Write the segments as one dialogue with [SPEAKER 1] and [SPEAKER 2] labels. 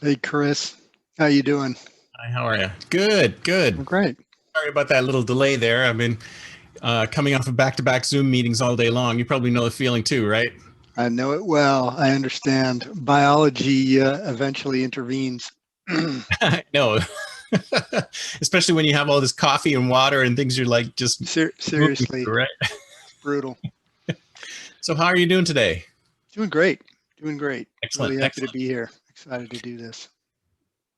[SPEAKER 1] Hey Chris, how you doing?
[SPEAKER 2] Hi, how are you? Good, good.
[SPEAKER 1] I'm great.
[SPEAKER 2] Sorry about that little delay there. I've been coming off of back-to-back Zoom meetings all day long. You probably know the feeling too, right?
[SPEAKER 1] I know it well. I understand. Biology eventually intervenes.
[SPEAKER 2] I know. Especially when you have all this coffee and water and things you're like just moving
[SPEAKER 1] Seriously,
[SPEAKER 2] through, right?
[SPEAKER 1] it's brutal.
[SPEAKER 2] So how are you doing today?
[SPEAKER 1] Doing great. Doing great.
[SPEAKER 2] Excellent,
[SPEAKER 1] Really happy to
[SPEAKER 2] excellent.
[SPEAKER 1] be here. Excited to do this.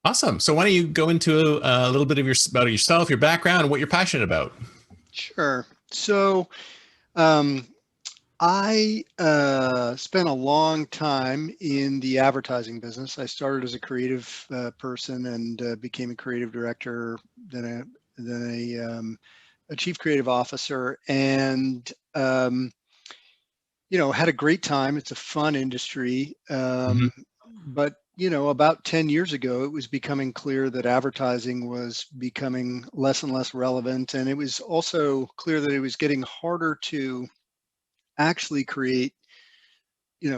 [SPEAKER 2] Awesome. So why don't you go into a little bit of about yourself, your background, and what you're passionate about?
[SPEAKER 1] Sure. So, um, I spent a long time in the advertising business. I started as a creative person and became a creative director, then a chief creative officer, and had a great time. It's a fun industry,
[SPEAKER 2] Hmm.
[SPEAKER 1] but about 10 years ago, it was becoming clear that advertising was becoming less and less relevant, and it was also clear that it was getting harder to actually create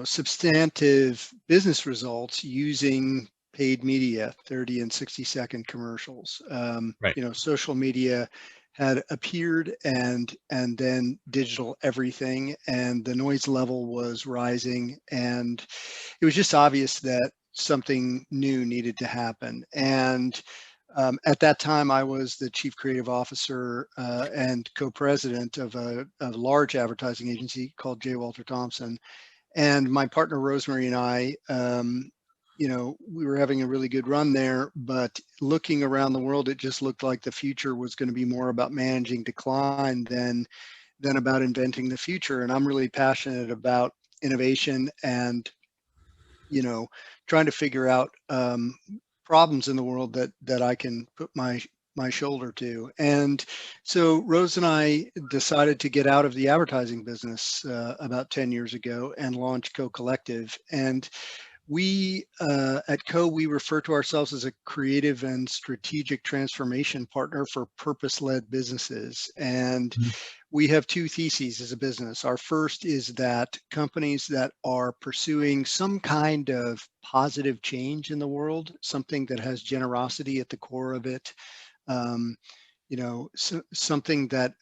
[SPEAKER 1] substantive business results using paid media, 30 and 60-second commercials.
[SPEAKER 2] Right.
[SPEAKER 1] Social media had appeared, and then digital everything, and the noise level was rising, and it was just obvious that something new needed to happen. And at that time, I was the chief creative officer and co-president of a large advertising agency called J. Walter Thompson, and my partner Rosemary and I, we were having a really good run there, but looking around the world, it just looked like the future was going to be more about managing decline than about inventing the future. And I'm really passionate about innovation and you know trying to figure out problems in the world that I can put my shoulder to. And so Rose and I decided to get out of the advertising business about 10 years ago and launch Co Collective. And we at Co, we refer to ourselves as a creative and strategic transformation partner for purpose-led businesses. And
[SPEAKER 2] Mhm.
[SPEAKER 1] we have two theses as a business. Our first is that companies that are pursuing some kind of positive change in the world, something that has generosity at the core of it, something that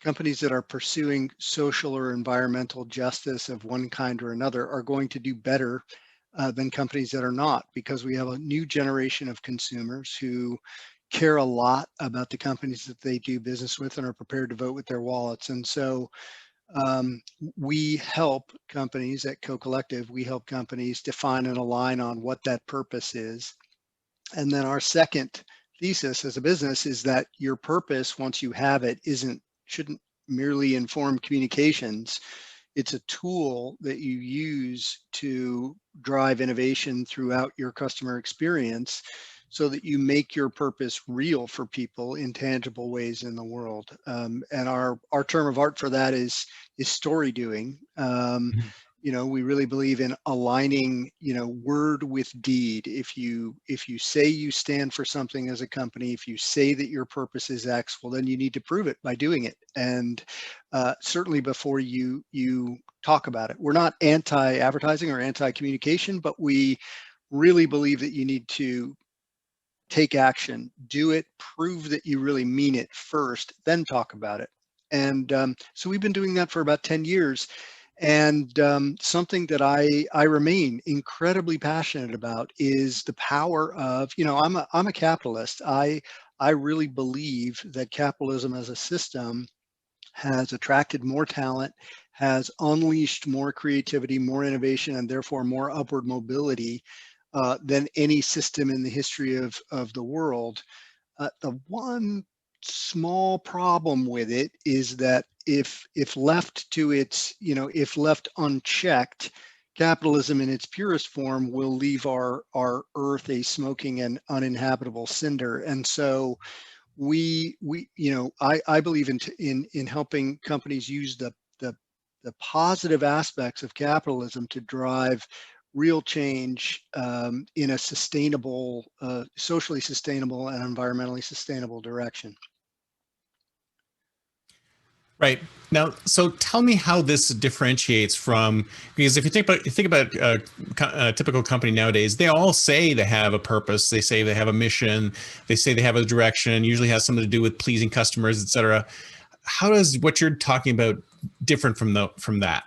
[SPEAKER 1] companies that are pursuing social or environmental justice of one kind or another are going to do better than companies that are not, because we have a new generation of consumers who care a lot about the companies that they do business with and are prepared to vote with their wallets. And so we help companies at Co Collective, we help companies define and align on what that purpose is. And then our second thesis as a business is that your purpose, once you have it, shouldn't merely inform communications. It's a tool that you use to drive innovation throughout your customer experience so that you make your purpose real for people in tangible ways in the world. And our term of art for that is story doing. We really believe in aligning, word with deed. If you say you stand for something as a company, if you say that your purpose is X, well, then you need to prove it by doing it. And certainly before you talk about it. We're not anti-advertising or anti-communication, but we really believe that you need to take action, do it, prove that you really mean it first, then talk about it. And so we've been doing that for about 10 years. And something that I remain incredibly passionate about is the power of, I'm a capitalist. I really believe that capitalism as a system has attracted more talent, has unleashed more creativity, more innovation, and therefore more upward mobility than any system in the history of the world. The one small problem with it is that if left to its, if left unchecked, capitalism in its purest form will leave our earth a smoking and uninhabitable cinder. And so I believe in helping companies use the the positive aspects of capitalism to drive real change in a sustainable, socially sustainable and environmentally sustainable direction.
[SPEAKER 2] Right. Now, so tell me how this differentiates from, because if you think about a typical company nowadays, they all say they have a purpose, they say they have a mission, they say they have a direction, usually has something to do with pleasing customers, et cetera. How does what you're talking about different from that?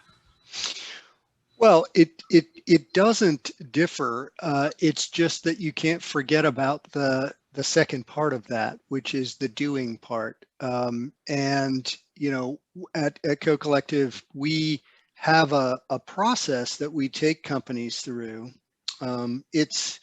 [SPEAKER 1] Well, it doesn't differ. It's just that you can't forget about the second part of that, which is the doing part. And you know, at Co-Collective, we have a process that we take companies through. It's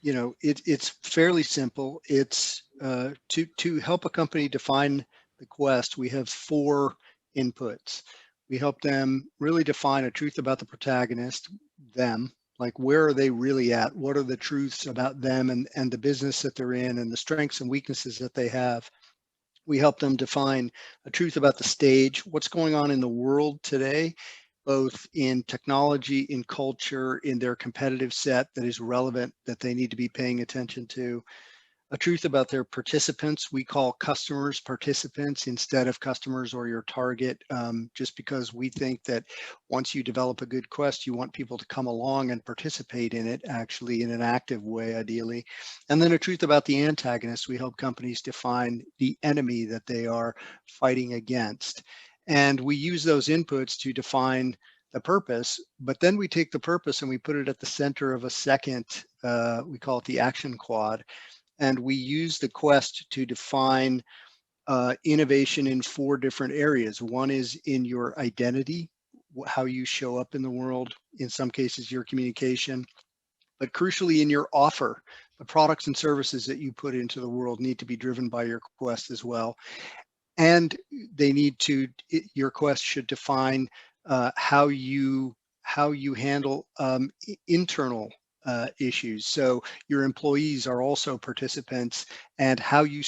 [SPEAKER 1] you know, it's fairly simple. It's to help a company define the quest. We have four inputs. We help them really define a truth about the protagonist, them, like where are they really at? What are the truths about them and the business that they're in and the strengths and weaknesses that they have. We help them define a truth about the stage, what's going on in the world today, both in technology, in culture, in their competitive set that is relevant, that they need to be paying attention to. A truth about their participants. We call customers participants instead of customers or your target, just because we think that once you develop a good quest, you want people to come along and participate in it, actually in an active way, ideally. And then a truth about the antagonist. We help companies define the enemy that they are fighting against. And we use those inputs to define the purpose, but then we take the purpose and we put it at the center of a second, we call it the action quad, and we use the quest to define innovation in four different areas. One is in your identity, how you show up in the world, in some cases your communication, but crucially in your offer. The products and services that you put into the world need to be driven by your quest as well. And they need to, your quest should define how you handle internal issues. So your employees are also participants, and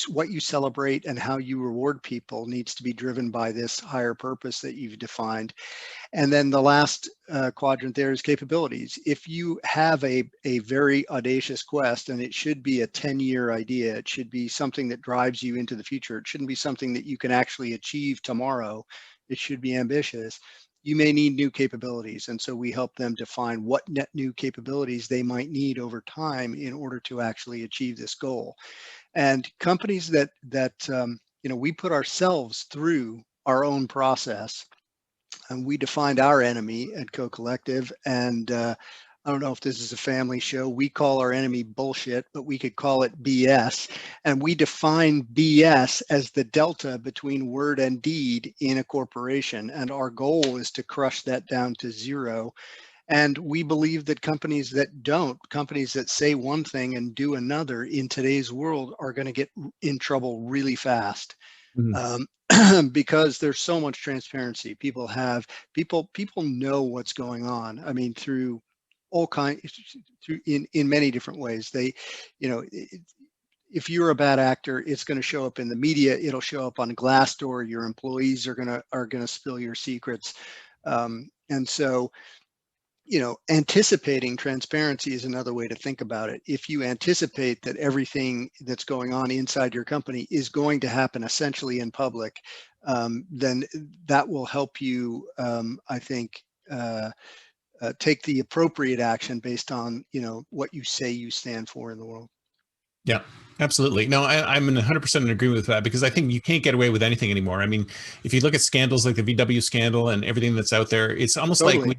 [SPEAKER 1] what you celebrate and how you reward people needs to be driven by this higher purpose that you've defined. And then the last quadrant there is capabilities. If you have a very audacious quest, and it should be a 10-year idea, it should be something that drives you into the future. It shouldn't be something that you can actually achieve tomorrow. It should be ambitious. You may need new capabilities. And so we help them define what net new capabilities they might need over time in order to actually achieve this goal. And companies that you know, we put ourselves through our own process, and we defined our enemy at Co-Collective. And I don't know if this is a family show. We call our enemy bullshit, but we could call it BS. And we define BS as the delta between word and deed in a corporation. And our goal is to crush that down to zero. And we believe that companies that say one thing and do another in today's world are going to get in trouble really fast.
[SPEAKER 2] Mhm.
[SPEAKER 1] Because there's so much transparency. People know what's going on. I mean, through all kinds, through in many different ways. They, you know, if you're a bad actor, it's going to show up in the media. It'll show up on Glassdoor. Your employees are gonna spill your secrets, and so, you know, anticipating transparency is another way to think about it. If you anticipate that everything that's going on inside your company is going to happen essentially in public, then that will help you, I think, take the appropriate action based on, you know, what you say you stand for in the world.
[SPEAKER 2] Yeah, absolutely. No, I'm in 100% in agreement with that, because I think you can't get away with anything anymore. I mean, if you look at scandals like the VW scandal and everything that's out there, it's almost like we
[SPEAKER 1] Totally.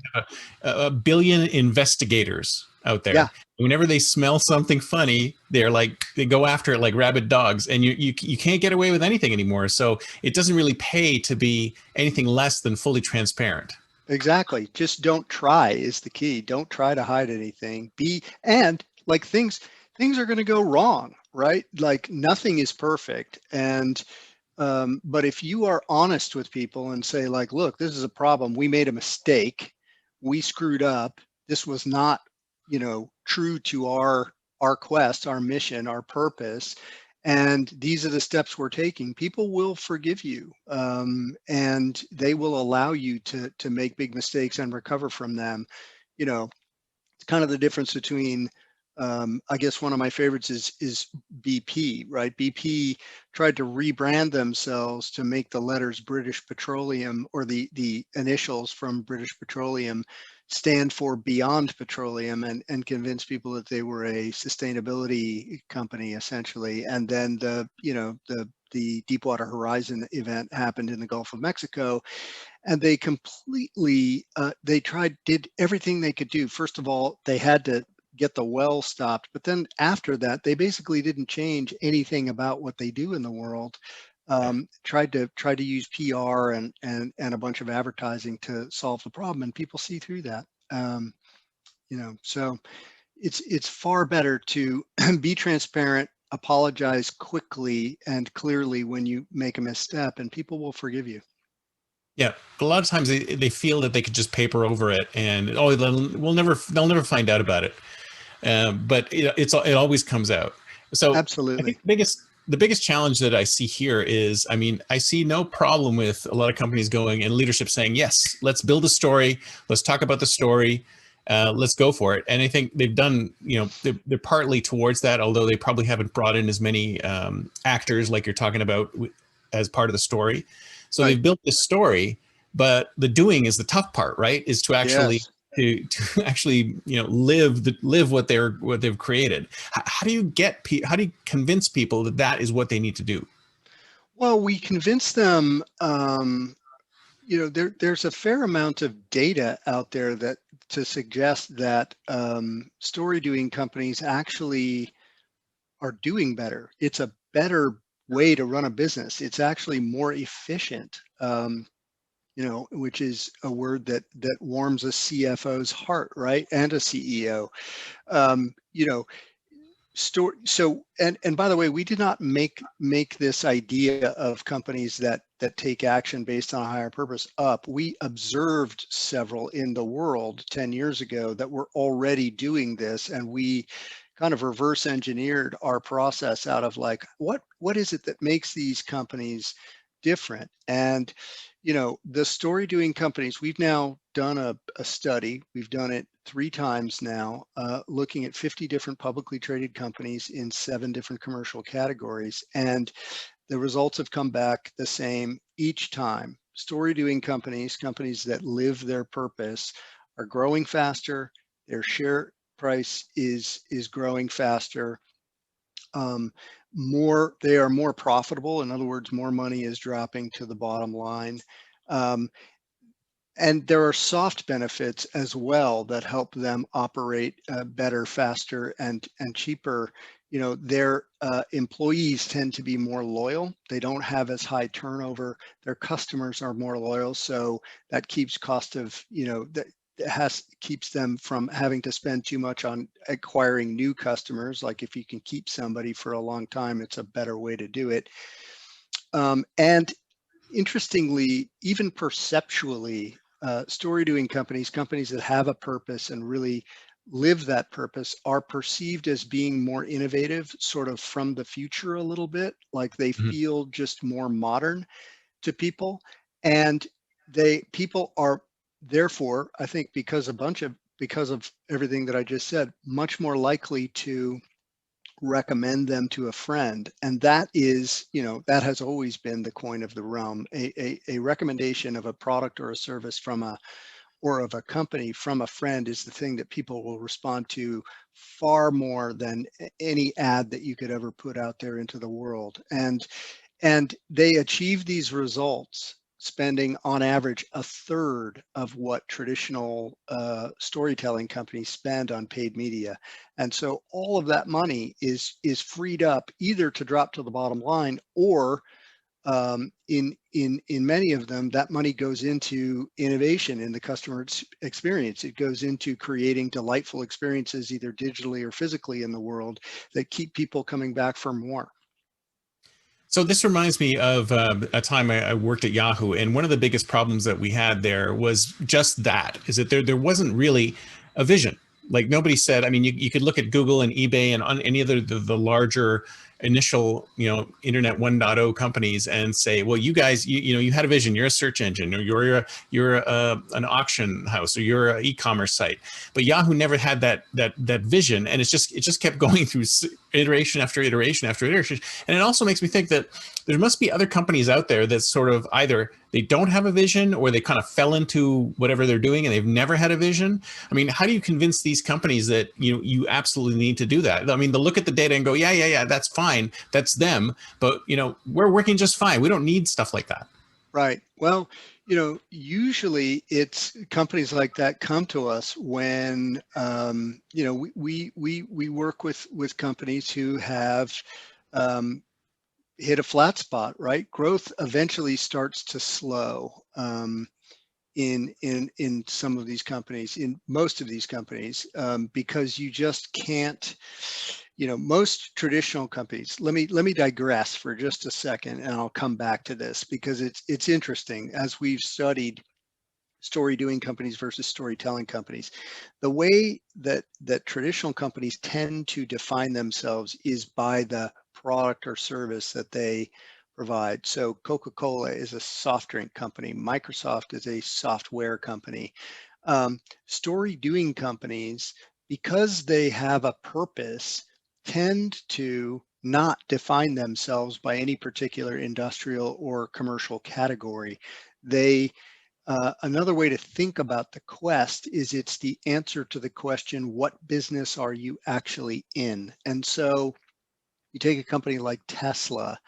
[SPEAKER 2] have a billion investigators out
[SPEAKER 1] Yeah.
[SPEAKER 2] there. Whenever they smell something funny, they go after it like rabid dogs, and you can't get away with anything anymore. So it doesn't really pay to be anything less than fully transparent.
[SPEAKER 1] Exactly. Just don't try is the key. Don't try to hide anything. And like things are going to go wrong, right? Like nothing is perfect. And but if you are honest with people and say like, look, this is a problem. We made a mistake. We screwed up. This was not, you know, true to our quest, our mission, our purpose. And these are the steps we're taking. People will forgive you, and they will allow you to make big mistakes and recover from them. You know, it's kind of the difference between I guess one of my favorites is BP, right? BP tried to rebrand themselves to make the letters British Petroleum, or the initials from British Petroleum, stand for Beyond Petroleum, and convince people that they were a sustainability company essentially. And then the Deepwater Horizon event happened in the Gulf of Mexico, and they completely did everything they could do. First of all, they had to get the well stopped, but then after that, they basically didn't change anything about what they do in the world. Tried to use PR and a bunch of advertising to solve the problem, and people see through that. So it's far better to be transparent, apologize quickly and clearly when you make a misstep, and people will forgive you.
[SPEAKER 2] Yeah, a lot of times they feel that they could just paper over it, and they'll never find out about it. But it always comes out. So I think
[SPEAKER 1] Absolutely.
[SPEAKER 2] the biggest challenge that I see here is, I mean, I see no problem with a lot of companies going and leadership saying, yes, let's build a story, let's talk about the story, let's go for it. And I think they've done, they're partly towards that, although they probably haven't brought in as many actors like you're talking about as part of the story. So
[SPEAKER 1] Right.
[SPEAKER 2] they've built this story, but the doing is the tough part, right? Is to actually
[SPEAKER 1] Yes.
[SPEAKER 2] to actually live what they've created. How do you how do you convince people that that is what they need to do?
[SPEAKER 1] Well, we convince them. There's a fair amount of data out there that to suggest that story doing companies actually are doing better. It's a better way to run a business. It's actually more efficient. Which is a word that warms a CFO's heart, right? And a CEO. Um, you know, and by the way, we did not make this idea of companies that take action based on a higher purpose up. We observed several in the world 10 years ago that were already doing this, and we kind of reverse engineered our process out of like, what is it that makes these companies different? And the story doing companies, we've now done a study. We've done it 3 times now, looking at 50 different publicly traded companies in 7 different commercial categories. And the results have come back the same each time. Story doing companies that live their purpose, are growing faster. Their share price is growing faster. They are more profitable. In other words, more money is dropping to the bottom line. Um, and there are soft benefits as well that help them operate better, faster, and cheaper. Their employees tend to be more loyal. They don't have as high turnover. Their customers are more loyal, so that keeps cost of that keeps them from having to spend too much on acquiring new customers. Like if you can keep somebody for a long time, it's a better way to do it. And interestingly, even perceptually, story doing companies that have a purpose and really live that purpose, are perceived as being more innovative, sort of from the future a little bit, like they
[SPEAKER 2] Mhm.
[SPEAKER 1] feel just more modern to people. And people are therefore, I think, because of everything that I just said, much more likely to recommend them to a friend. And that is, that has always been the coin of the realm. A recommendation of a product or a service of a company from a friend is the thing that people will respond to far more than any ad that you could ever put out there into the world. And they achieve these results spending on average a third of what traditional storytelling companies spend on paid media. And so all of that money is freed up either to drop to the bottom line, or in many of them, that money goes into innovation in the customer experience. It goes into creating delightful experiences, either digitally or physically, in the world that keep people coming back for more.
[SPEAKER 2] So this reminds me of a time I worked at Yahoo, and one of the biggest problems that we had there was just that, is that there wasn't really a vision. Like nobody said, I mean, you could look at Google and eBay and on any other the larger initial, internet 1.0 companies and say, well, you guys, you had a vision, you're a search engine, or you're an auction house, or you're an e-commerce site. But Yahoo never had that vision, and it just kept going through iteration after iteration after iteration. And it also makes me think that there must be other companies out there that sort of either they don't have a vision, or they kind of fell into whatever they're doing and they've never had a vision. I mean, how do you convince these companies that you absolutely need to do that? I mean, they'll look at the data and go, yeah, that's fine, that's them, but we're working just fine. We don't need stuff like that.
[SPEAKER 1] Right. Well, usually it's companies like that come to us when, we work with companies who have hit a flat spot, right? Growth eventually starts to slow in some of these companies, in most of these companies, because you just can't. Most traditional companies. Let me digress for just a second, and I'll come back to this because it's interesting as we've studied story doing companies versus storytelling companies. The way that traditional companies tend to define themselves is by the product or service that they provide. So Coca-Cola is a soft drink company. Microsoft is a software company. Story doing companies, because they have a purpose, tend to not define themselves by any particular industrial or commercial category. Another way to think about the quest is it's the answer to the question, what business are you actually in? And so you take a company like Tesla.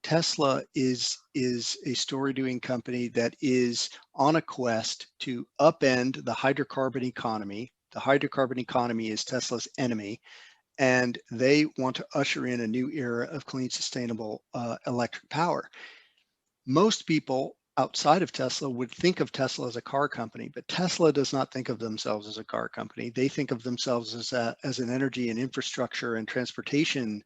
[SPEAKER 1] Tesla is a story doing company that is on a quest to upend the hydrocarbon economy. The hydrocarbon economy is Tesla's enemy, and they want to usher in a new era of clean, sustainable electric power. Most people outside of Tesla would think of Tesla as a car company, but Tesla does not think of themselves as a car company. They think of themselves as an energy and infrastructure and transportation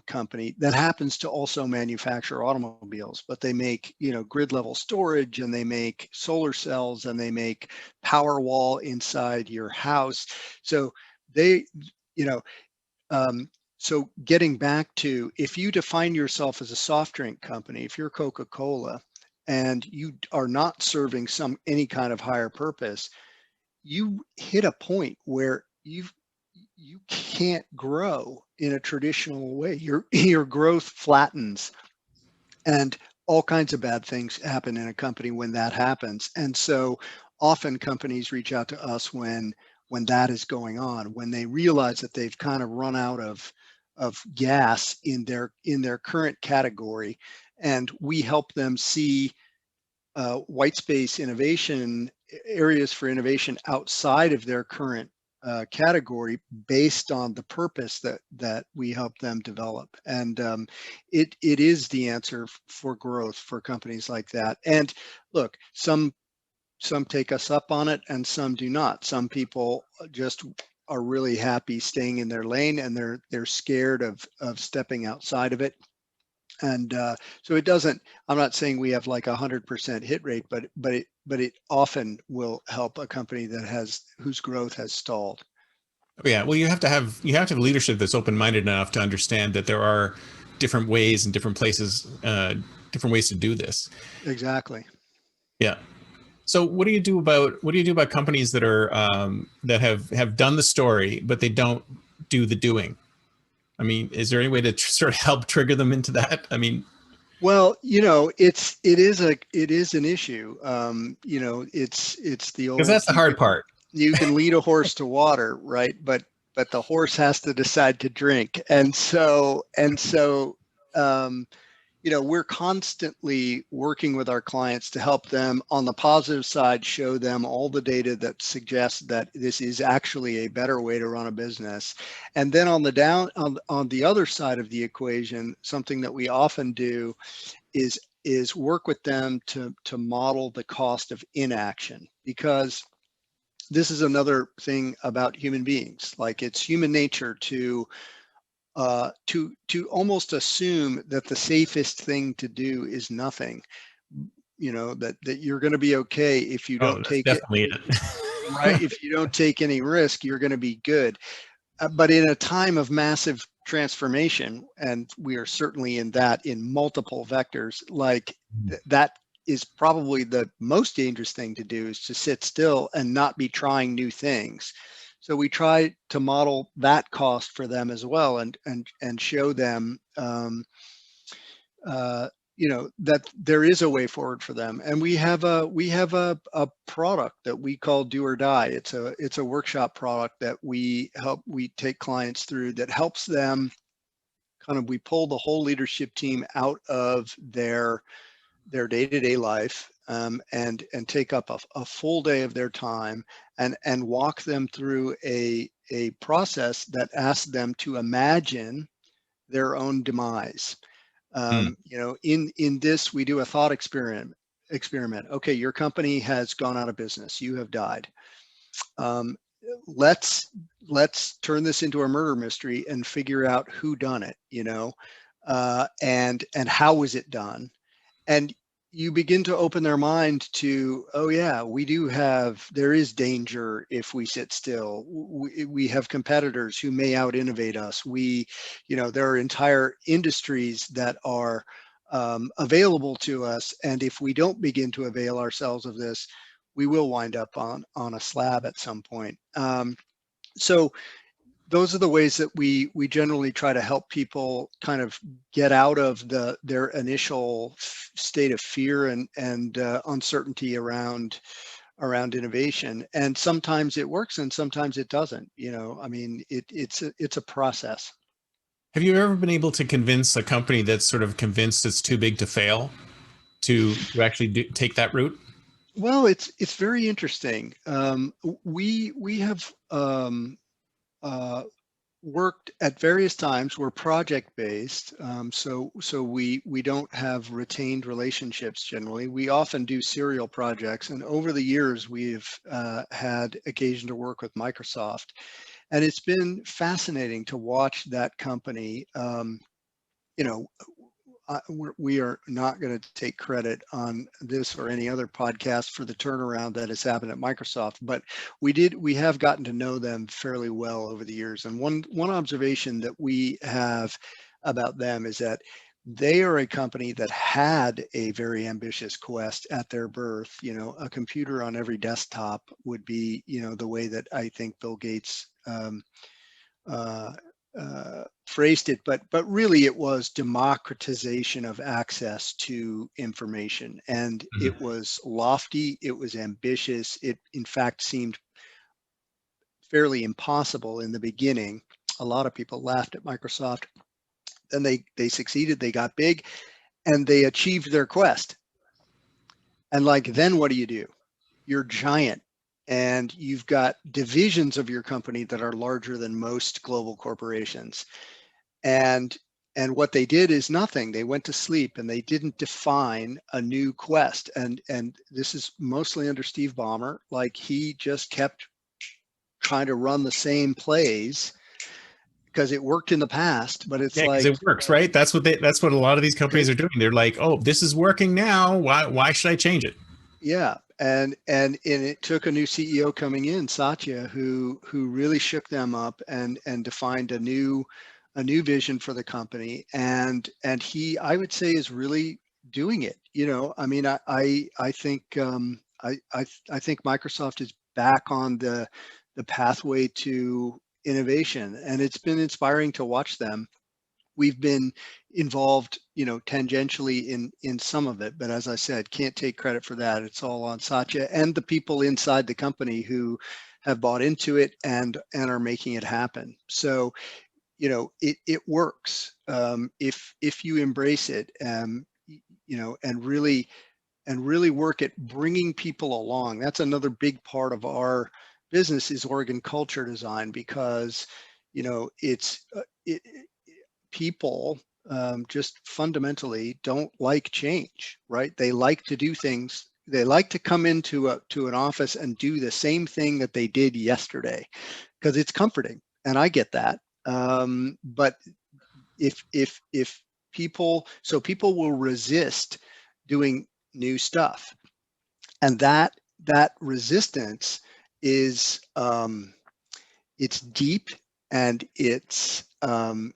[SPEAKER 1] company that happens to also manufacture automobiles, but they make grid level storage, and they make solar cells, and they make power wall inside your house. So they, so getting back to, if you define yourself as a soft drink company, if you're Coca-Cola and you are not serving any kind of higher purpose, you hit a point where you can't grow in a traditional way. Your growth flattens, and all kinds of bad things happen in a company when that happens. And so often companies reach out to us when that is going on, when they realize that they've kind of run out of gas in their current category, and we help them see white space innovation, areas for innovation outside of their current category, based on the purpose that we help them develop. And it is the answer for growth for companies like that. And look, some take us up on it and some do not. Some people just are really happy staying in their lane, and they're scared of stepping outside of it. And so it doesn't. I'm not saying we have like 100% hit rate, but it often will help a company whose growth has stalled.
[SPEAKER 2] Yeah, well, you have to have leadership that's open-minded enough to understand that there are different ways and different places, different ways to do this.
[SPEAKER 1] Exactly.
[SPEAKER 2] Yeah. So what do you do about companies that are that have done the story, but they don't do the doing? I mean, is there any way to sort of help trigger them into that? I mean,
[SPEAKER 1] well, it is an issue. It's the
[SPEAKER 2] because
[SPEAKER 1] old,
[SPEAKER 2] that's the hard part.
[SPEAKER 1] you can lead a horse to water, right? But the horse has to decide to drink. And so we're constantly working with our clients to help them on the positive side, show them all the data that suggests that this is actually a better way to run a business. And then on the other side of the equation, something that we often do is work with them to model the cost of inaction, because this is another thing about human beings. Like, it's human nature to almost assume that the safest thing to do is nothing. That you're going to be okay if you don't take it. Right? If you don't take any risk, you're going to be good. But in a time of massive transformation, and we are certainly in that in multiple vectors, like that is probably the most dangerous thing to do, is to sit still and not be trying new things. So we try to model that cost for them as well, and show them that there is a way forward for them. And we have a product that we call Do or Die. It's a workshop product that we take clients through, that helps them we pull the whole leadership team out of their day-to-day life, and take up a full day of their time, and walk them through a process that asks them to imagine their own demise. In this, we do a thought experiment. Okay, your company has gone out of business. You have died. Let's turn this into a murder mystery and figure out who done it. And how was it done? And you begin to open their mind to, oh yeah, there is danger if we sit still. We have competitors who may out innovate us. There are entire industries that are available to us. And if we don't begin to avail ourselves of this, we will wind up on a slab at some point. So those are the ways that we generally try to help people kind of get out of their initial state of fear and uncertainty around innovation. And sometimes it works and sometimes it doesn't. It's a process.
[SPEAKER 2] Have you ever been able to convince a company that's sort of convinced it's too big to fail to actually take that route?
[SPEAKER 1] Well, it's very interesting. We have worked at various times. We're project based, so we don't have retained relationships generally. We often do serial projects, and over the years we've had occasion to work with Microsoft, and it's been fascinating to watch that company. We are not going to take credit on this or any other podcast for the turnaround that has happened at Microsoft, but we have gotten to know them fairly well over the years. And one observation that we have about them is that they are a company that had a very ambitious quest at their birth. A computer on every desktop would be, the way that I think Bill Gates phrased it, but really it was democratization of access to information. And it was lofty, it was ambitious, it in fact seemed fairly impossible in the beginning. A lot of people laughed at Microsoft. Then they succeeded, they got big, and they achieved their quest. And then what do? You're giant. And you've got divisions of your company that are larger than most global corporations. And what they did is nothing. They went to sleep and they didn't define a new quest. And this is mostly under Steve Ballmer. He just kept trying to run the same plays because it worked in the past, but it's
[SPEAKER 2] because it works, right? That's what a lot of these companies are doing. They're like, oh, this is working now. Why should I change it?
[SPEAKER 1] Yeah. And it took a new CEO coming in, Satya, who really shook them up and defined a new vision for the company. And he, I would say, is really doing it. I think I think Microsoft is back on the pathway to innovation, and it's been inspiring to watch them. We've been involved, tangentially in some of it, but as I said, can't take credit for that. It's all on Satya and the people inside the company who have bought into it and are making it happen. So, it works if you embrace it, and really work at bringing people along. That's another big part of our business, is org culture design, because people just fundamentally don't like change, right? They like to do things. They like to come into an office and do the same thing that they did yesterday, because it's comforting, and I get that. But if people will resist doing new stuff, and that resistance is it's deep, and it's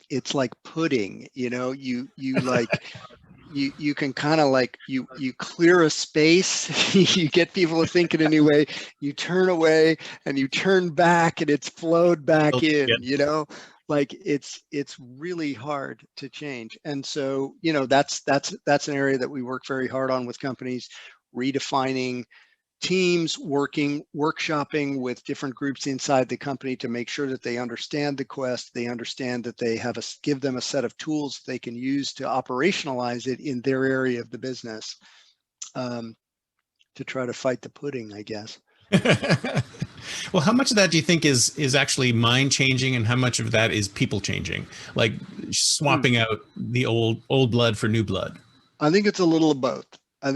[SPEAKER 1] it's like pudding, you like, you can kind of like, you clear a space, you get people to think in a new way, you turn away and you turn back and it's flowed back in, like it's really hard to change. And so, that's an area that we work very hard on with companies, redefining teams, workshopping with different groups inside the company to make sure that they understand the quest, they understand that they give them a set of tools they can use to operationalize it in their area of the business, to try to fight the pudding, I guess.
[SPEAKER 2] Well, how much of that do you think is actually mind changing, and how much of that is people changing, like swapping out the old blood for new blood?
[SPEAKER 1] I think it's a little of both. I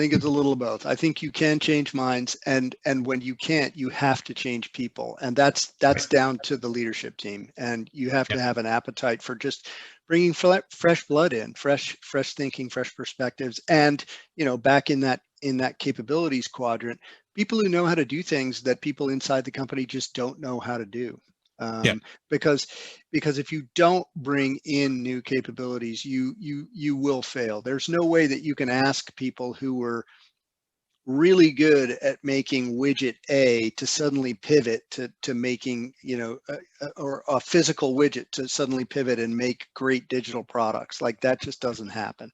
[SPEAKER 1] think you can change minds, and when you can't, you have to change people, and that's down to the leadership team. And you have to have an appetite for just bringing fresh blood in, fresh thinking, fresh perspectives, and back in that capabilities quadrant, people who know how to do things that people inside the company just don't know how to do. Because if you don't bring in new capabilities, you will fail. There's no way that you can ask people who were really good at making widget A to suddenly pivot to making, or a physical widget to suddenly pivot and make great digital products. Like, that just doesn't happen.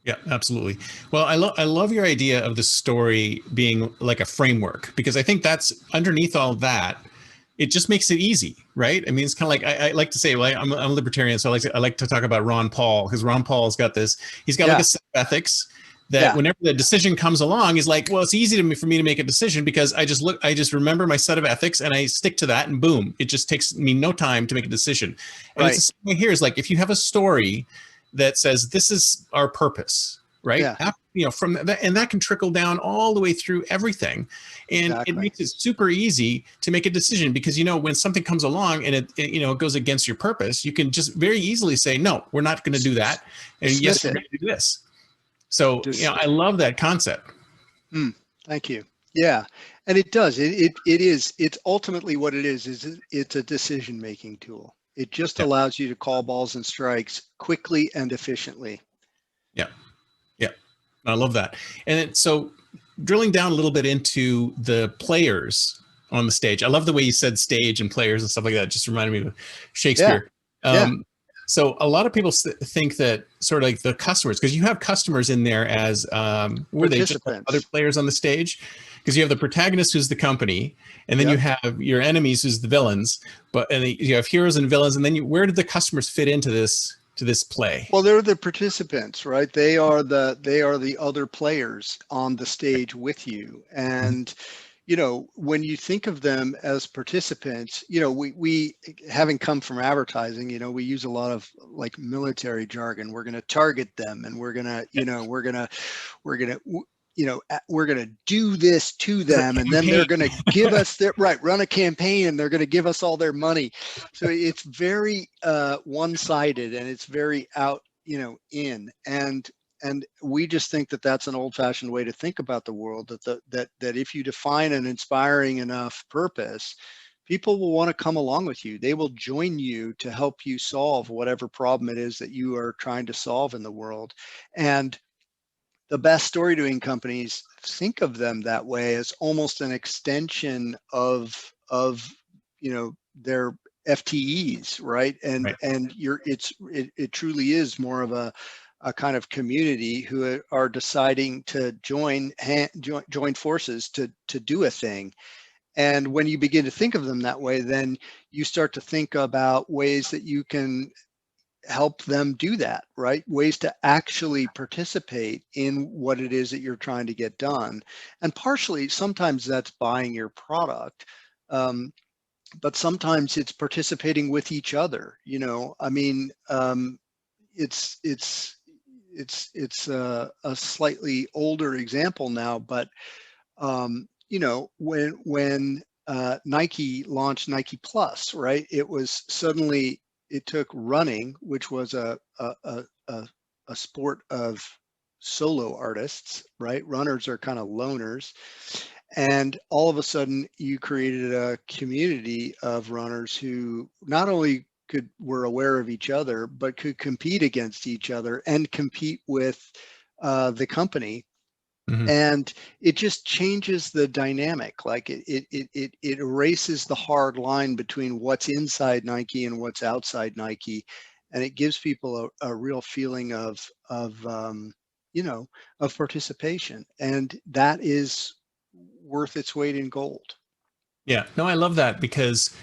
[SPEAKER 2] Yeah, absolutely. Well, I love your idea of the story being like a framework, because I think that's underneath all that. It just makes it easy, right? I mean, it's kind of like, I like to say, well, I'm a libertarian, so I like to talk about Ron Paul, because Ron Paul's got he's got like a set of ethics that whenever the decision comes along, he's like, well, it's easy for me to make a decision because I just remember my set of ethics and I stick to that, and boom, it just takes me no time to make a decision. And it's the same way here. Is like, if you have a story that says this is our purpose, right? From that, and that can trickle down all the way through everything, and it makes it super easy to make a decision, because when something comes along and it goes against your purpose, you can just very easily say, no, we're not going to do that, and yes, we're going to do this. So I love that concept.
[SPEAKER 1] Thank you. Yeah, and it does. It's ultimately what it is it's a decision-making tool. It just allows you to call balls and strikes quickly and efficiently.
[SPEAKER 2] Yeah. I love that. And so drilling down a little bit into the players on the stage. I love the way you said stage and players and stuff like that. It just reminded me of Shakespeare. So a lot of people think that sort of like the customers, because you have customers in there as, were they just other players on the stage? Because you have the protagonist, who's the company, and then you have your enemies, who's the villains, and you have heroes and villains, and then where did the customers fit into this play?
[SPEAKER 1] Well, they're the participants, right? They are the other players on the stage with you. And when you think of them as participants, we having come from advertising, we use a lot of like military jargon. We're going to target them, and we're going to do this to them, and then they're going to give us run a campaign, and they're going to give us all their money. So it's very one-sided, and it's very out, in, and we just think that that's an old-fashioned way to think about the world, that if you define an inspiring enough purpose, people will want to come along with you. They will join you to help you solve whatever problem it is that you are trying to solve in the world. And the best story doing companies think of them that way, as almost an extension of their FTEs, right? And it truly is more of a kind of community who are deciding to join forces to do a thing. And when you begin to think of them that way, then you start to think about ways that you can help them do that, right? Ways to actually participate in what it is that you're trying to get done. And partially, sometimes that's buying your product, but sometimes it's participating with each other. It's a slightly older example now, but when Nike launched Nike Plus, right? It took running, which was a sport of solo artists, right? Runners are kind of loners. And all of a sudden you created a community of runners who not only were aware of each other, but could compete against each other and compete with the company.
[SPEAKER 2] Mhm.
[SPEAKER 1] And it just changes the dynamic. Like it erases the hard line between what's inside Nike and what's outside Nike, and it gives people a real feeling of you know, of participation, and that is worth its weight in gold.
[SPEAKER 2] Yeah, no, I love that because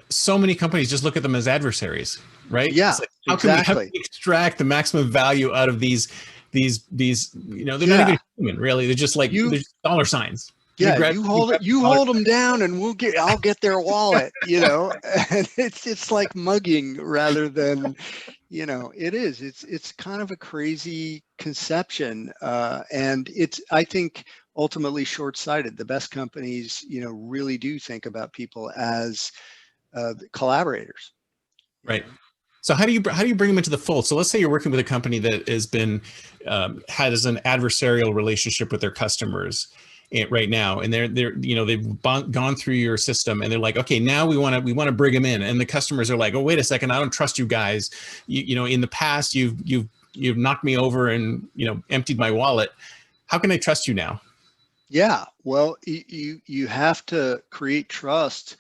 [SPEAKER 2] so many companies just look at them as adversaries, right? It's
[SPEAKER 1] Yeah,
[SPEAKER 2] like how can
[SPEAKER 1] exactly.
[SPEAKER 2] we extract the maximum value out of these they're not even
[SPEAKER 1] Yeah,
[SPEAKER 2] human really. They're just like they're
[SPEAKER 1] you
[SPEAKER 2] just dollar signs.
[SPEAKER 1] yeah,
[SPEAKER 2] We grab the
[SPEAKER 1] you
[SPEAKER 2] dollar
[SPEAKER 1] hold them
[SPEAKER 2] sign.
[SPEAKER 1] down and I'll get their wallet, you know. And it's like mugging rather than, you know, it's kind of a crazy conception, and it's, I think, ultimately short-sighted. The best companies, you know, really do think about people as collaborators, you
[SPEAKER 2] Right.
[SPEAKER 1] know.
[SPEAKER 2] So how do you bring them into the fold? So let's say you're working with a company that has been has an adversarial relationship with their customers right now, and they're they've gone through your system, and they're like, okay, now we want to bring them in, and the customers are like, oh, wait a second, I don't trust you guys. In the past you've knocked me over and emptied my wallet. How can I trust you now?
[SPEAKER 1] Yeah, well, you have to create trust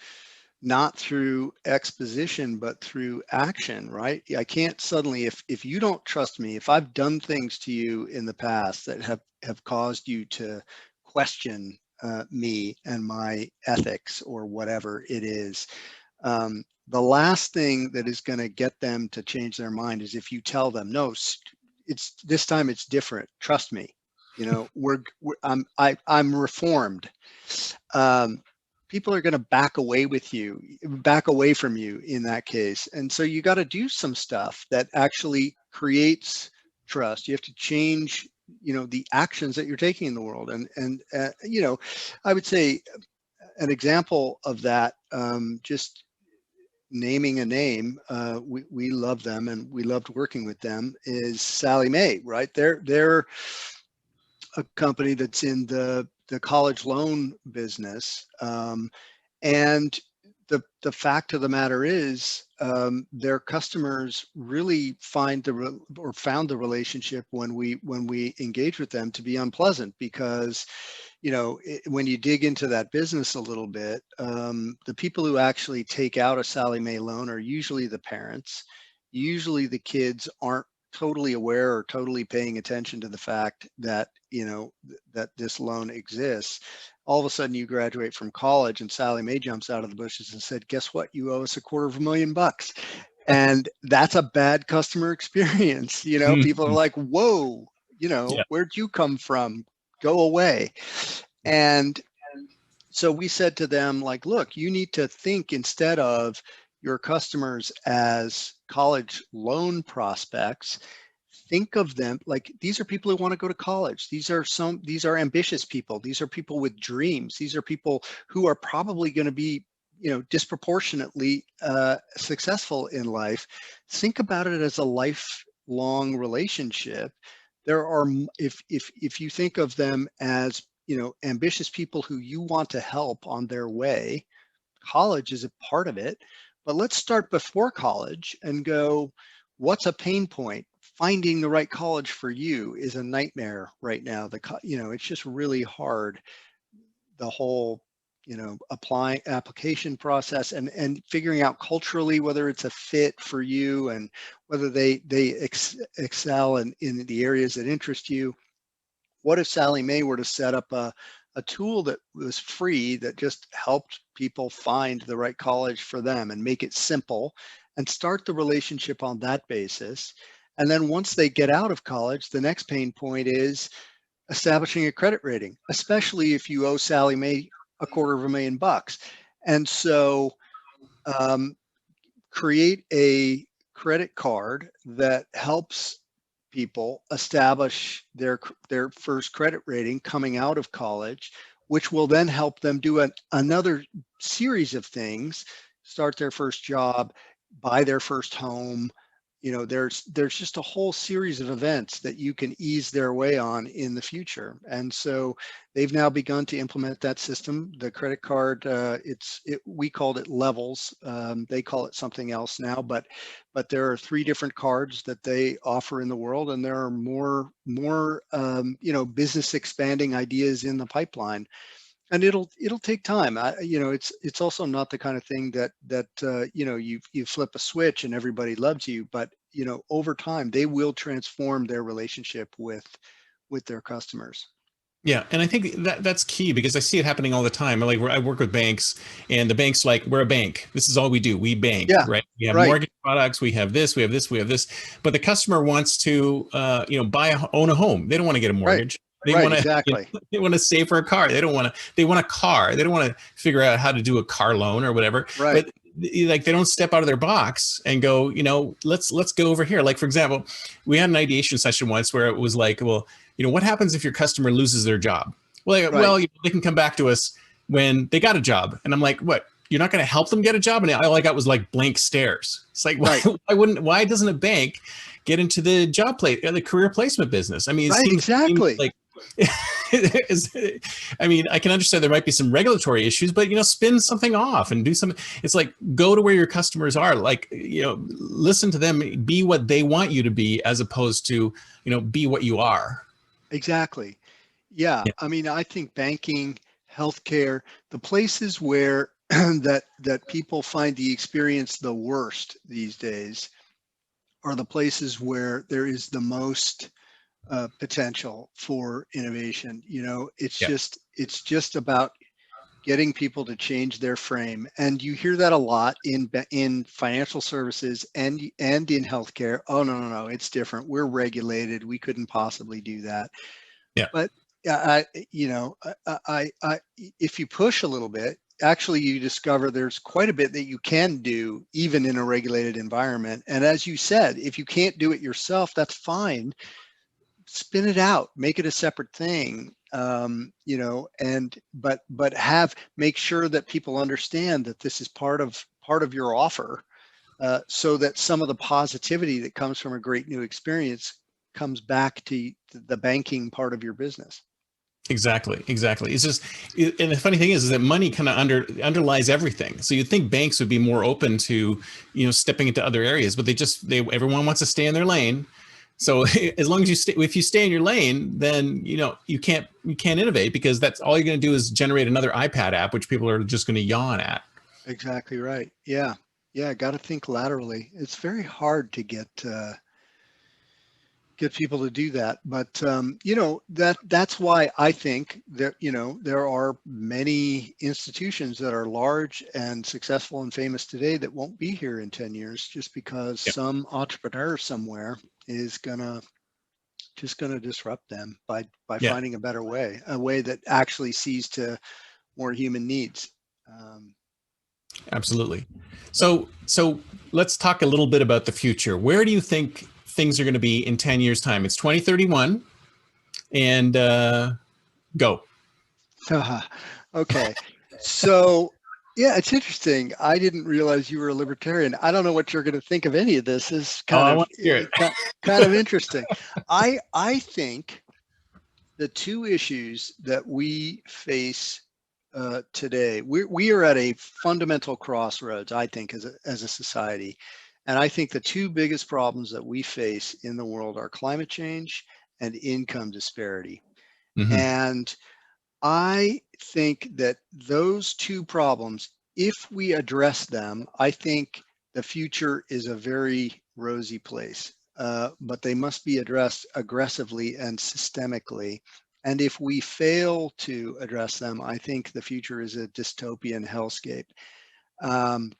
[SPEAKER 1] not through exposition, but through action, right? I can't suddenly, if you don't trust me, if I've done things to you in the past that have caused you to question me and my ethics or whatever it is, the last thing that is going to get them to change their mind is if you tell them, no, it's this time it's different. Trust me. You know, I'm reformed. Um, People are going to back away from you in that case. And so you got to do some stuff that actually creates trust. You have to change, you know, the actions that you're taking in the world. And you know, I would say an example of that, just naming a name, we love them and we loved working with them, is Sally Mae, right? They're a company that's in the college loan business, and the fact of the matter is, their customers really found the relationship when we engage with them to be unpleasant because, you know, when you dig into that business a little bit, the people who actually take out a Sally Mae loan are usually the parents. Usually the kids aren't totally aware or totally paying attention to the fact that, you know, that this loan exists. All of a sudden you graduate from college and Sally Mae jumps out of the bushes and said, guess what? You owe us $250,000. And that's a bad customer experience. You know, people are
[SPEAKER 2] Mhm.
[SPEAKER 1] like, whoa, you know,
[SPEAKER 2] Yeah.
[SPEAKER 1] where'd you come from? Go away. And so we said to them, like, look, you need to think, instead of your customers as college loan prospects, think of them like these are people who want to go to college. These are ambitious people. These are people with dreams. These are people who are probably going to be, you know, disproportionately successful in life. Think about it as a lifelong relationship. There are, if you think of them as, you know, ambitious people who you want to help on their way, college is a part of it. But let's start before college and go, what's a pain point? Finding the right college for you is a nightmare right now. You know, it's just really hard. The whole, you know, applying application process and figuring out culturally whether it's a fit for you and whether they excel in the areas that interest you. What if Sally Mae were to set up a tool that was free that just helped people find the right college for them and make it simple and start the relationship on that basis? And then once they get out of college, the next pain point is establishing a credit rating, especially if you owe Sally Mae $250,000. And so um, create a credit card that helps people establish their first credit rating coming out of college, which will then help them do another series of things: start their first job, buy their first home, there's just a whole series of events that you can ease their way on in the future. And so they've now begun to implement that system. The credit card, we called it levels. They call it something else now, but there are 3 different cards that they offer in the world, and there are more business expanding ideas in the pipeline. And it'll take time. It's also not the kind of thing that you flip a switch and everybody loves you, but over time they will transform their relationship with their customers.
[SPEAKER 2] Yeah, and I think that's key because I see it happening all the time. Like I work with banks, and the bank's like, we're a bank. This is all we do. We bank,
[SPEAKER 1] Yeah,
[SPEAKER 2] right? We have
[SPEAKER 1] right,
[SPEAKER 2] mortgage products. We have this. We have this. We have this. But the customer wants to, own a home. They don't want to get a
[SPEAKER 1] right,
[SPEAKER 2] mortgage. They
[SPEAKER 1] right,
[SPEAKER 2] want to,
[SPEAKER 1] exactly.
[SPEAKER 2] they want to save for a car. They don't want to. They want a car. They don't want to figure out how to do a car loan or whatever.
[SPEAKER 1] Right,
[SPEAKER 2] But like they don't step out of their box and go, let's go over here. Like for example, we had an ideation session once where it was like, well, what happens if your customer loses their job?
[SPEAKER 1] right,
[SPEAKER 2] They can come back to us when they got a job. And I'm like, what? You're not going to help them get a job? And all I got was like blank stares. It's like,
[SPEAKER 1] right,
[SPEAKER 2] why doesn't a bank get into the the career placement business? I mean,
[SPEAKER 1] right,
[SPEAKER 2] seems
[SPEAKER 1] exactly.
[SPEAKER 2] like, I mean, I can understand there might be some regulatory issues, but, spin something off and do something. It's like, go to where your customers are, like, listen to them, be what they want you to be, as opposed to, be what you are.
[SPEAKER 1] Exactly. Yeah.
[SPEAKER 2] Yeah.
[SPEAKER 1] I mean, I think banking, healthcare, the places where that people find the experience the worst these days are the places where there is the most potential for innovation.
[SPEAKER 2] Yeah.
[SPEAKER 1] It's just about getting people to change their frame, and you hear that a lot in financial services and in healthcare. Oh, no, no, no, it's different. We're regulated. We couldn't possibly do that.
[SPEAKER 2] Yeah.
[SPEAKER 1] But if you push a little bit, actually you discover there's quite a bit that you can do even in a regulated environment. And as you said, if you can't do it yourself, that's fine. Spin it out, make it a separate thing. And make sure that people understand that this is part of your offer, so that some of the positivity that comes from a great new experience comes back to the banking part of your business.
[SPEAKER 2] Exactly. It's just, and the funny thing is that money kind of underlies everything. So you'd think banks would be more open to, stepping into other areas, but everyone wants to stay in their lane. So as long as if you stay in your lane, then, you can't innovate, because that's all you're going to do is generate another iPad app, which people are just going to yawn at.
[SPEAKER 1] Exactly right. Yeah. Yeah. Got to think laterally. It's very hard to get people to do that, but that's why I think that there are many institutions that are large and successful and famous today that won't be here in 10 years, just because
[SPEAKER 2] Yep.
[SPEAKER 1] some entrepreneur somewhere is gonna disrupt them by
[SPEAKER 2] Yeah,
[SPEAKER 1] finding a better way, a way that actually sees to more human needs.
[SPEAKER 2] absolutely. So let's talk a little bit about the future. Where do you think things are going to be in 10 years time? It's 2031, and go.
[SPEAKER 1] Okay, so yeah, it's interesting. I didn't realize you were a libertarian. I don't know what you're going to think of any of this. Is
[SPEAKER 2] Oh, I want to hear it.
[SPEAKER 1] kind of interesting. I think the two issues that we face today, we are at a fundamental crossroads, I think, as a society. And I think the two biggest problems that we face in the world are climate change and income disparity.
[SPEAKER 2] Hmm.
[SPEAKER 1] And I think that those two problems, if we address them, I think the future is a very rosy place. But they must be addressed aggressively and systemically. And if we fail to address them, I think the future is a dystopian hellscape. Um,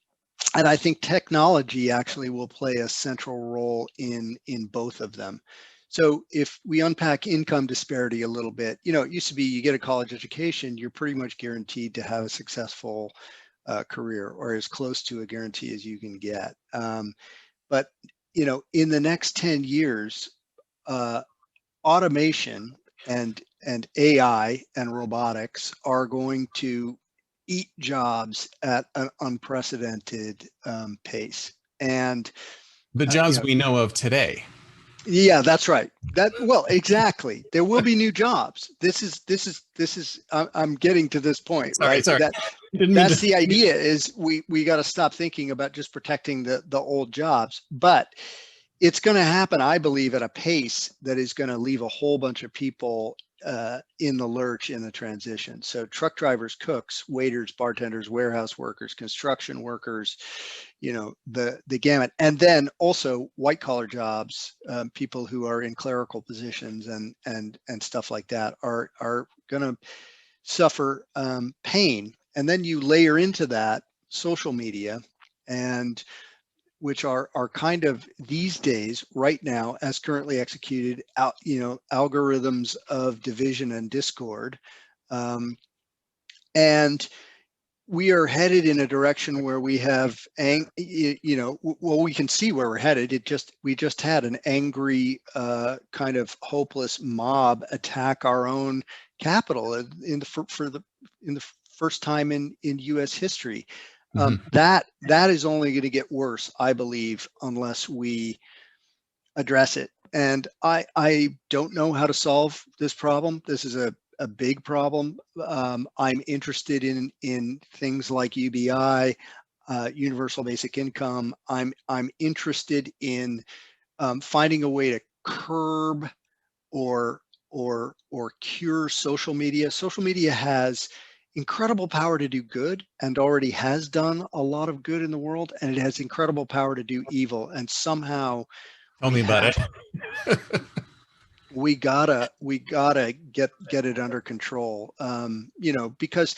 [SPEAKER 1] and I think technology actually will play a central role in both of them. So if we unpack income disparity a little bit, it used to be you get a college education, you're pretty much guaranteed to have a successful career, or as close to a guarantee as you can get. But in the next 10 years, automation and AI and robotics are going to eat jobs at an unprecedented pace. And
[SPEAKER 2] The jobs we know of today.
[SPEAKER 1] Yeah, that's right. Well, exactly. There will be new jobs. I'm getting to this point, right?
[SPEAKER 2] Sorry. Didn't mean
[SPEAKER 1] That's
[SPEAKER 2] to.
[SPEAKER 1] the idea, is we got to stop thinking about just protecting the old jobs, but it's going to happen, I believe, at a pace that is going to leave a whole bunch of people in the lurch in the transition. So truck drivers, cooks, waiters, bartenders, warehouse workers, construction workers, the gamut. And then also white collar jobs, people who are in clerical positions and stuff like that are going to suffer pain. And then you layer into that social media, and which are kind of these days, right now, as currently executed, algorithms of division and discord. And we are headed in a direction where we have, we can see where we're headed. We just had an angry, kind of hopeless mob attack our own Capitol in the first time in U.S. history. That is only going to get worse, I believe, unless we address it. And I don't know how to solve this problem. This is a big problem. I'm interested in things like UBI, universal basic income. I'm interested in finding a way to curb or cure social media. Social media has incredible power to do good and already has done a lot of good in the world, and it has incredible power to do evil. And somehow
[SPEAKER 2] Tell me about it.
[SPEAKER 1] we gotta get it under control. Because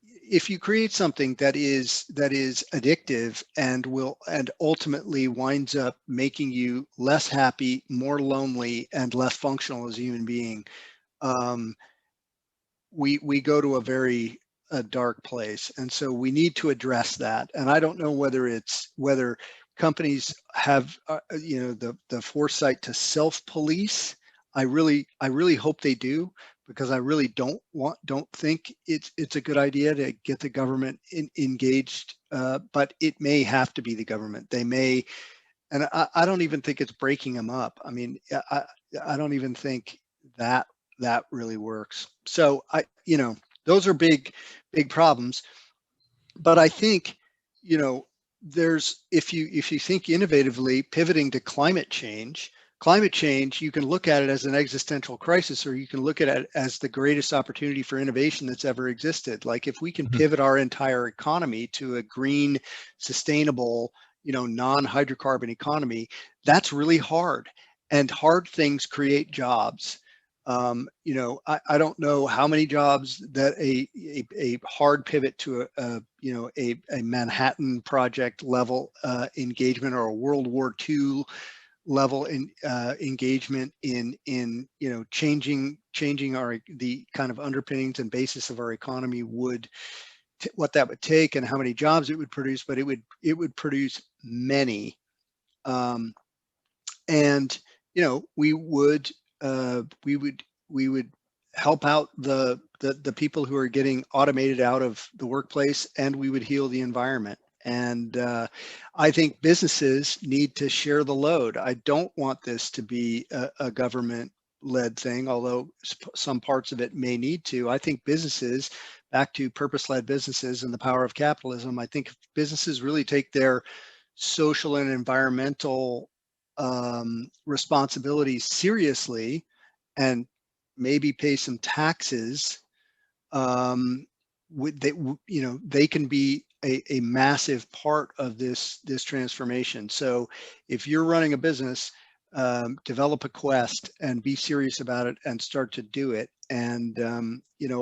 [SPEAKER 1] if you create something that is addictive and ultimately winds up making you less happy, more lonely, and less functional as a human being, we go to a very dark place. And so we need to address that. And I don't know whether companies have the foresight to self-police. I really hope they do, because I really don't think it's a good idea to get the government engaged. But it may have to be the government. They may, and I don't even think it's breaking them up. I mean, I don't even think that really works. So those are big problems. But I think, there's, if you think innovatively, pivoting to climate change, you can look at it as an existential crisis, or you can look at it as the greatest opportunity for innovation that's ever existed. Like, if we can pivot our entire economy to a green, sustainable, non-hydrocarbon economy, that's really hard, and hard things create jobs. I don't know how many jobs that a hard pivot to a Manhattan Project level engagement, or a World War II level engagement in changing the kind of underpinnings and basis of our economy what that would take, and how many jobs it would produce. But it would produce many, and we would help out the people who are getting automated out of the workplace, and we would heal the environment. And I think businesses need to share the load. I don't want this to be a government-led thing, although some parts of it may need to. I think businesses, back to purpose-led businesses and the power of capitalism, I think if businesses really take their social and environmental responsibilities seriously, and maybe pay some taxes, they can be a massive part of this transformation. So if you're running a business, develop a quest and be serious about it and start to do it. And I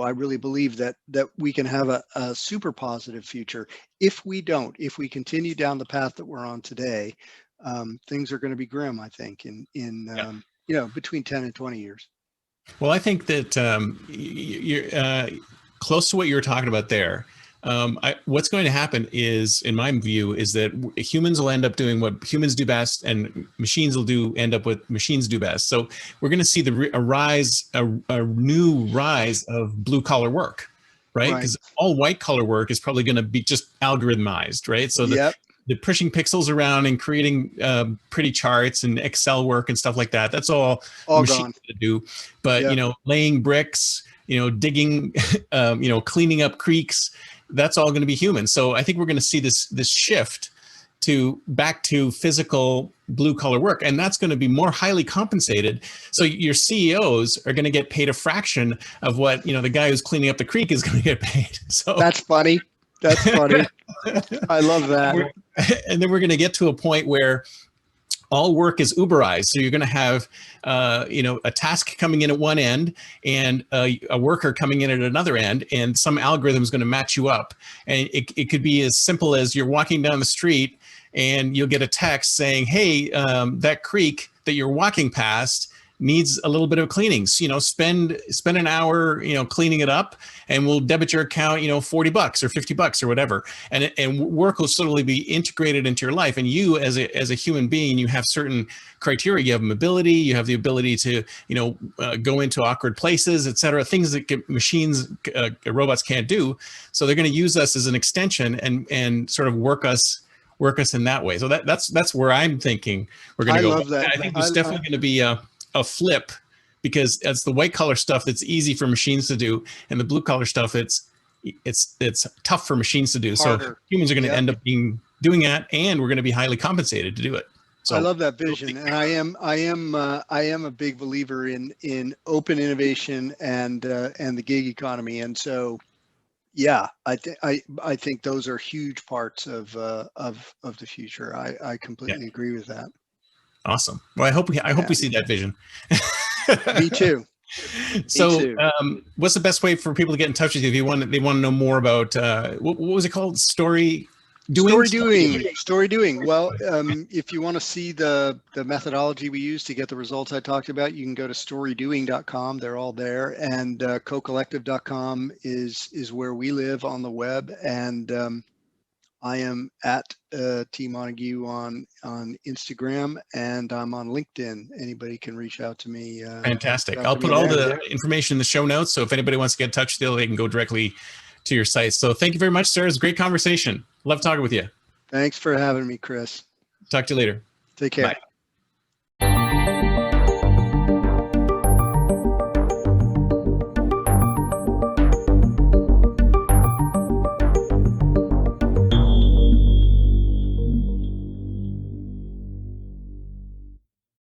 [SPEAKER 1] really believe that we can have a super positive future. If we continue down the path that we're on today, things are going to be grim, I think, in between 10 and 20 years.
[SPEAKER 2] Well, I think that you're close to what you were talking about there. What's going to happen is, in my view, is that humans will end up doing what humans do best, and machines will end up what machines do best. So we're going to see a new rise of blue collar work, right? Because all white collar work is probably going to be just algorithmized, right? So
[SPEAKER 1] Yep.
[SPEAKER 2] the pushing pixels around and creating pretty charts and Excel work and stuff like that. That's all machines
[SPEAKER 1] gone.
[SPEAKER 2] do. But
[SPEAKER 1] Yep.
[SPEAKER 2] laying bricks, digging, cleaning up creeks, that's all going to be human. So I think we're going to see this shift back to physical blue collar work, and that's going to be more highly compensated. So your CEOs are going to get paid a fraction of what the guy who's cleaning up the creek is going to get paid. So
[SPEAKER 1] that's funny. That's funny. I love that.
[SPEAKER 2] And then we're going to get to a point where all work is Uberized. So you're going to have, a task coming in at one end and a worker coming in at another end, and some algorithm is going to match you up. And it could be as simple as you're walking down the street and you'll get a text saying, hey, that creek that you're walking past needs a little bit of cleaning. So, spend an hour, cleaning it up, and we'll debit your account, $40 or $50 or whatever. And work will slowly be integrated into your life. And you as a human being, you have certain criteria. You have mobility, you have the ability to, go into awkward places, et cetera, things that machines, robots can't do. So they're going to use us as an extension and sort of work us in that way. So that's where I'm thinking we're going to go.
[SPEAKER 1] I love that.
[SPEAKER 2] I think there's definitely going to be a flip, because it's the white collar stuff that's easy for machines to do, and the blue collar stuff it's tough for machines to do.
[SPEAKER 1] Harder.
[SPEAKER 2] So humans are going to end up doing that, and we're going to be highly compensated to do it. So
[SPEAKER 1] I love that vision, and I am a big believer in open innovation and the gig economy, and so I think those are huge parts of the future. I completely agree with that.
[SPEAKER 2] Awesome. Well, I hope we see that vision.
[SPEAKER 1] Me too.
[SPEAKER 2] So, what's the best way for people to get in touch with you if they want to know more about what was it called? Story doing. Well, if you want to see the methodology we use to get the results I talked about, you can go to storydoing.com. They're all there, and cocollective.com is where we live on the web, and I am at Ty Montague on Instagram, and I'm on LinkedIn. Anybody can reach out to me. Fantastic. I'll put all the information in the show notes, so if anybody wants to get in touch with you, they can go directly to your site. So thank you very much, sir. It's a great conversation. Love talking with you.
[SPEAKER 1] Thanks for having me, Chris.
[SPEAKER 2] Talk to you later.
[SPEAKER 1] Take care.
[SPEAKER 2] Bye.